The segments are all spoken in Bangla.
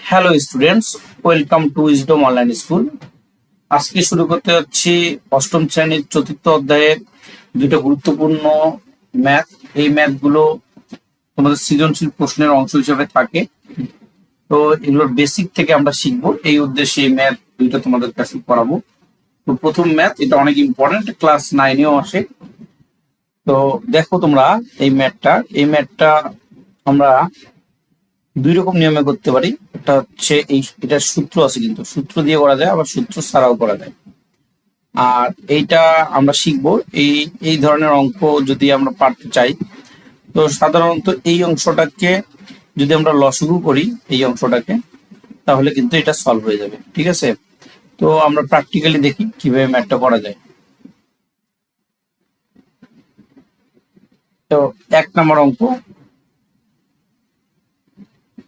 Hello students, welcome to wisdom online school. আজকে শুরু করতে যাচ্ছি অষ্টম শ্রেণীর চতুর্থ অধ্যায়ের দুটো গুরুত্বপূর্ণ ম্যাথ। এই ম্যাথগুলো তোমাদের সৃজনশীল প্রশ্নের অংশ হিসেবে থাকে, তো এগুলোর বেসিক থেকে আমরা শিখবো। এই উদ্দেশ্যে এই ম্যাথ দুইটা তোমাদের কাছে পড়াবো। তো প্রথম ম্যাথ, এটা অনেক ইম্পর্টেন্ট, ক্লাস 9-এও আসে। তো দেখো তোমরা এই ম্যাথটা আমরা দুই রকম নিয়মে করতে পারি। একটা হচ্ছে এটার সূত্র আছে, কিন্তু সূত্র দিয়ে করা যায়, আবার সূত্র ছাড়াও করা যায়। আর এইটা আমরা শিখবো। এই এই ধরনের অঙ্ক যদি আমরা পারতে চাই, তো সাধারণত এই অংশটাকে যদি আমরা লসাগু করি, এই অংশটাকে, তাহলে কিন্তু এটা সলভ হয়ে যাবে। ঠিক আছে, তো আমরা প্র্যাকটিক্যালি দেখি কিভাবে ম্যাথটা করা যায়। তো 1 নম্বর অঙ্ক,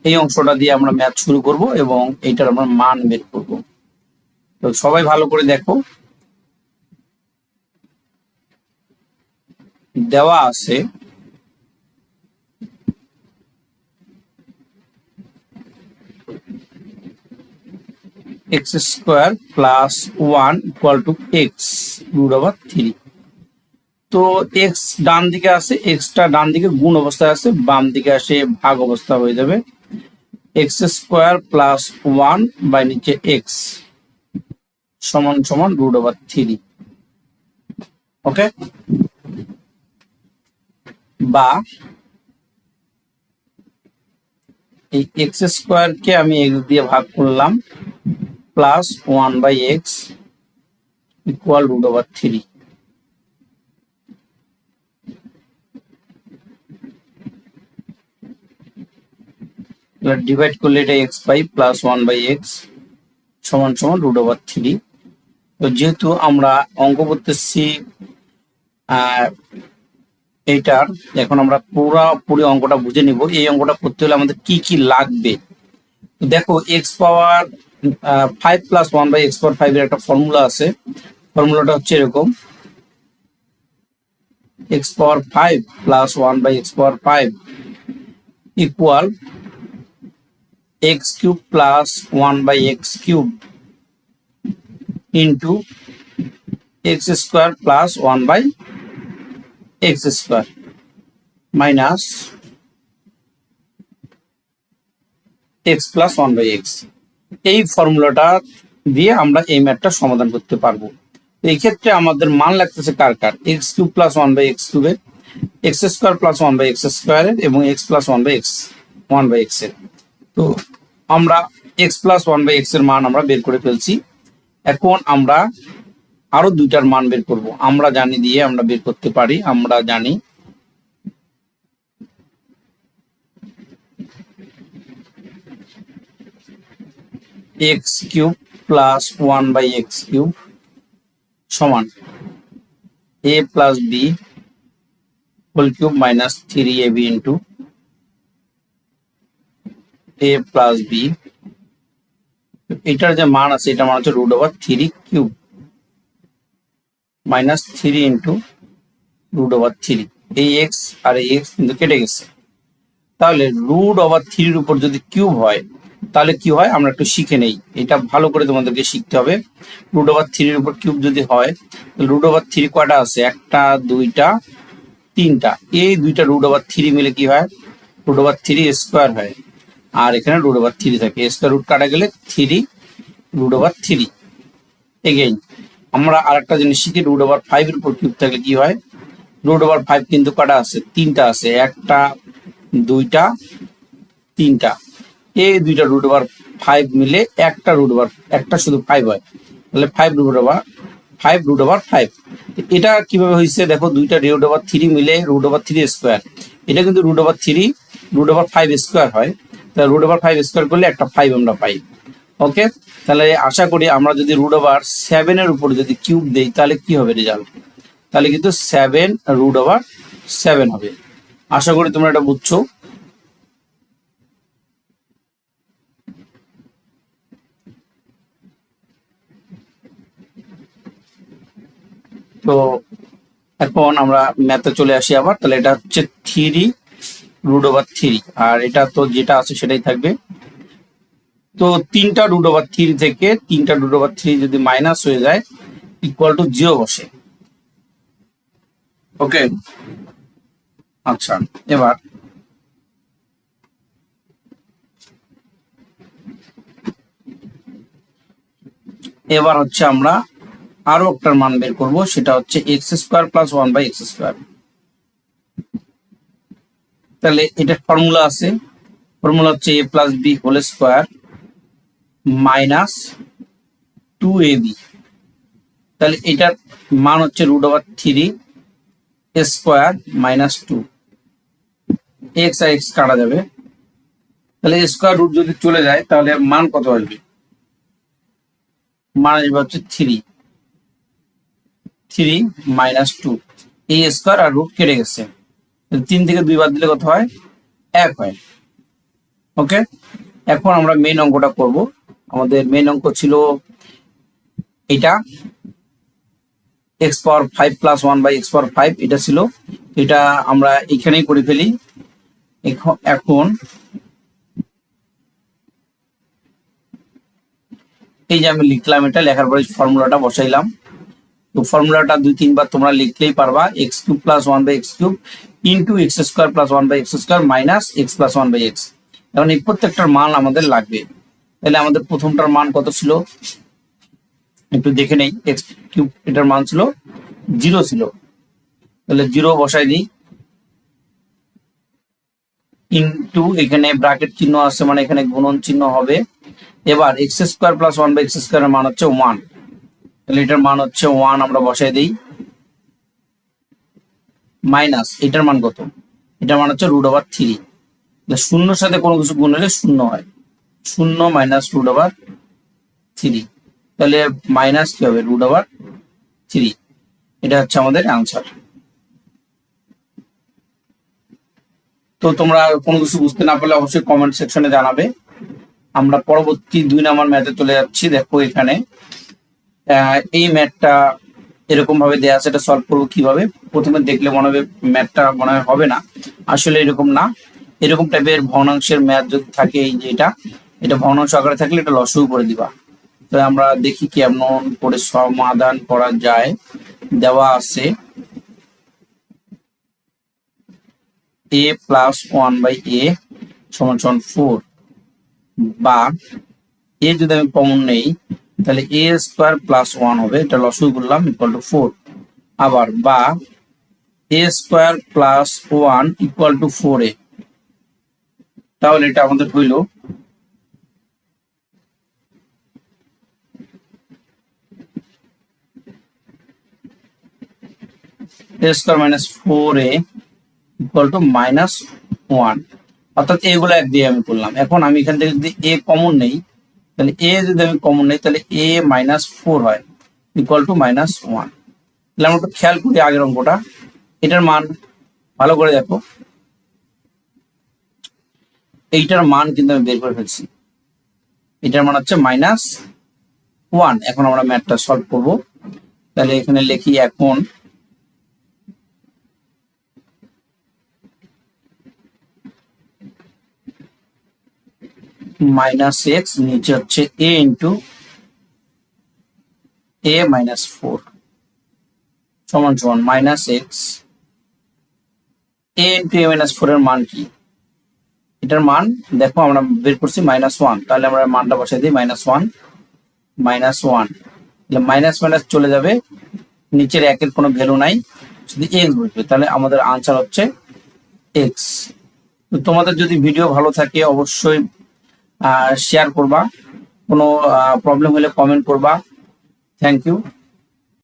এই অংশটা দিয়ে আমরা ম্যাথ শুরু করব এবং এইটার আমরা মান বের করব। তো সবাই ভালো করে দেখো। দেওয়া আছে x² + 1 = x √3। তো এক্স ডান দিকে আছে, এক্সটা ডান দিকে গুণ অবস্থায় আছে, বাম দিকে আসে ভাগ অবস্থা হয়ে যাবে। x² + 1 বাই নিচে x সমান সমান √3। ওকে, বা এই x² কে আমি x দিয়ে ভাগ করলাম, প্লাস 1/x ইকুয়াল √3। ডিভাইড করলে এটা x পাই, প্লাস 1/x সমান সমান √3। তো যেহেতু আমরা অঙ্ক করতেছি এইটার, এখন আমরা পুরোপুরি অঙ্কটা বুঝে নিব। এই অঙ্কটা করতে হলে আমাদের কি কি লাগবে। তো দেখো, x⁵ + 1/x⁵ এর একটা ফর্মুলা আছে। ফর্মুলাটা হচ্ছে এরকম: x⁵ + 1/x⁵ equal x³ + 1/x³ into x² + 1/x² minus x + 1/x। এই ফর্মুলাটা দিয়ে আমরা এই ম্যাথটা সমাধান করতে পারবো। তো এই ক্ষেত্রে আমাদের মান লাগতেছে কার কার, x³ + 1/x³ এর, x² + 1/x² এর এবং x + 1/x এর। তো আমরা x + 1/x এর মান আমরা বের করে ফেলছি। এখন আমরা আরো দুইটার মান বের করব। আমরা জানি দিয়ে আমরা বের করতে পারি। আমরা জানি x³ + 1/x³ সমান a + b whole minus 3ab into a + b। এটার যে মান আছে, এটা মান হচ্ছে √3³ মাইনাস 3 ইন্টু √3। এই x আর এই x কিন্তু কেটে গেছে। তাহলে √3 উপর যদি কিউব হয়, তাহলে কি হয় আমরা একটু শিখে নেই। এটা ভালো করে তোমাদেরকে শিখতে হবে। √3 উপর কিউব যদি হয়, √3 কয়টা আছে, একটা, দুইটা, তিনটা। এই দুইটা √3 মিলে কি হয়, √3² হয়। আর এখানে √3 থাকে, স্কয়ার রুট কাটা গেলে 3√3। এগেইন আমরা আরেকটা জিনিস শিখি, √5 এর উপর কিউব থাকলে কি হয়, √5 কিন্তু কটা আছে, তিনটা আছে, একটা, দুইটা, তিনটা। এই দুইটা √5 মিলে একটা শুধু 5 হয়, তাহলে 5√5। এটা কিভাবে হয়েছে দেখো, দুইটা √3 মিলে √3²। এটা কিন্তু √5² হয়, তাহলে √5² করলে একটা 5 আমরা পাই। ওকে, তাহলে আশা করি আমরা যদি √7 এর উপর যদি কিউব দেই, তাহলে কি হবে রেজাল্ট, তাহলে কিন্তু 7√7 হবে। আশা করি তোমরা এটা বুঝছো। তো এখন আমরা ম্যাথে চলে আসি আবার। তাহলে এটা হচ্ছে 3√3, আর এটা তো যেটা আছে সেটাই থাকবে। তো 3/√3 থেকে 3/√3 যদি মাইনাস হয়ে যায় ইকুয়াল টু 0 বসে। ওকে, আচ্ছা এবার হচ্ছে আমরা আরো একটা মান বের করব, সেটা হচ্ছে x² + 1/x²। তাহলে এটা ফর্মুলা আছে, ফর্মুলা হচ্ছে a + b² - 2ab। তাহলে এটার মান হচ্ছে √3 স্কোয়ার মাইনাস 2। এক্স আর এক্স কাটা যাবে, তাহলে স্কোয়ার রুট যদি চলে যায় তাহলে মান কত আসবে? মান আসবে হচ্ছে 3 - 2। এই স্কোয়ার আর রুট কেটে গেছে, 3 থেকে 2 বাদ দিলে কত হয়? 1 হয়। ওকে, এখন আমরা মেইন অঙ্কটা করব। আমাদের মেইন অঙ্ক ছিল এটা x⁵ + 1/x⁵, এটা ছিল, এটা আমরা এখানেই করে ফেলি। এখন এই যে আমি লিখলাম, এটা লেখার পরে ফর্মুলাটা বসাইলাম। তো ফর্মুলাটা 2-3 বার তোমরা লিখলেই পারবা। x³ + 1/x³ into x² + 1/x² minus x + 1/x। এখন এই প্রত্যেকটার মান আমাদের লাগবে। তাহলে আমাদের প্রথমটার মান কত ছিল একটু দেখে নেই। x³ এটার মান ছিল 0 ছিল, তাহলে 0 বসাই দিই, ইন্টু এখানে ব্র্যাকেট চিহ্ন আছে মানে এখানে গুণন চিহ্ন হবে। এবার x² + 1/x² এর মান হচ্ছে 1, তাহলে এটার মান হচ্ছে 1 আমরা বসাই দিই, মাইনাস এটার মান কত? এটার মান হচ্ছে √3। শূন্যর সাথে কোনো কিছু গুণ হলে 0 হয়, 0 মাইনাস √3, তাহলে মাইনাস কি হবে? √3। এটা হচ্ছে আমাদের অ্যান্সার। তো তোমরা কোনো কিছু বুঝতে না পারলে অবশ্যই কমেন্ট সেকশনে জানাবে। আমরা পরবর্তী 2 নম্বর ম্যাথে চলে যাচ্ছি। দেখো এখানে এই ম্যাথটা এরকম ভাবে দেয়া আছে, এটা সলভ করবো কিভাবে? প্রথমে দেখলে মনে হবে ম্যাথটা মনে হবে না, আসলে এরকম না। এরকম টাইপের ভগ্নাংশের ম্যাথ যদি থাকে, এই যে এটা ভগ্নাংশ আকারে থাকলে এটা লসাগু করে দিবা। তো আমরা দেখি কেমন করে সমাধান করা যায়। দেওয়া আছে a + 1/a = 4, বা a যদি আমি কমন নেই তাহলে a² + 1 হবে, এটা লসাগু করলাম, ইকুয়াল টু 4। আবার বা a² + 1 ইকুয়াল টু 4a, তাহলে এটা আমাদের হইল a² - 4a ইকুয়াল টু -1। অর্থাৎ এগুলো এক দিয়ে আমি করলাম। এখন আমি এখান থেকে যদি a কমন নেই, তাহলে a যদি আমি কমন নেই তাহলে a - 4 হয়, ইকুয়াল টু -1। তাহলে আমরা একটু খেয়াল করি আগের অঙ্কটা। এটার মান ভালো করে দেখো, এইটার মান কিন্তু আমি বের করে ফেলছি, এটার মান হচ্ছে -1। এখন আমরা ম্যাথটা সলভ করব। তাহলে এখানে লিখি, এখন -x নিচে হচ্ছে a ইন্টু a - 4 সমান সমান -x a ইন্টু a - 4 এর মান কি? এটার মান দেখো আমরা বের করছি -1, তাহলে আমরা মানটা বসাই দিই -1 তাহলে মাইনাস মাইনাস চলে যাবে, নিচের একের কোনো ভ্যালু নাই, শুধু এক্স বসবে, তাহলে আমাদের আনসার হচ্ছে এক্স। তো তোমাদের যদি ভিডিও ভালো থাকে অবশ্যই শেয়ার করবা, কোনো প্রবলেম হলে কমেন্ট করবা। Thank you.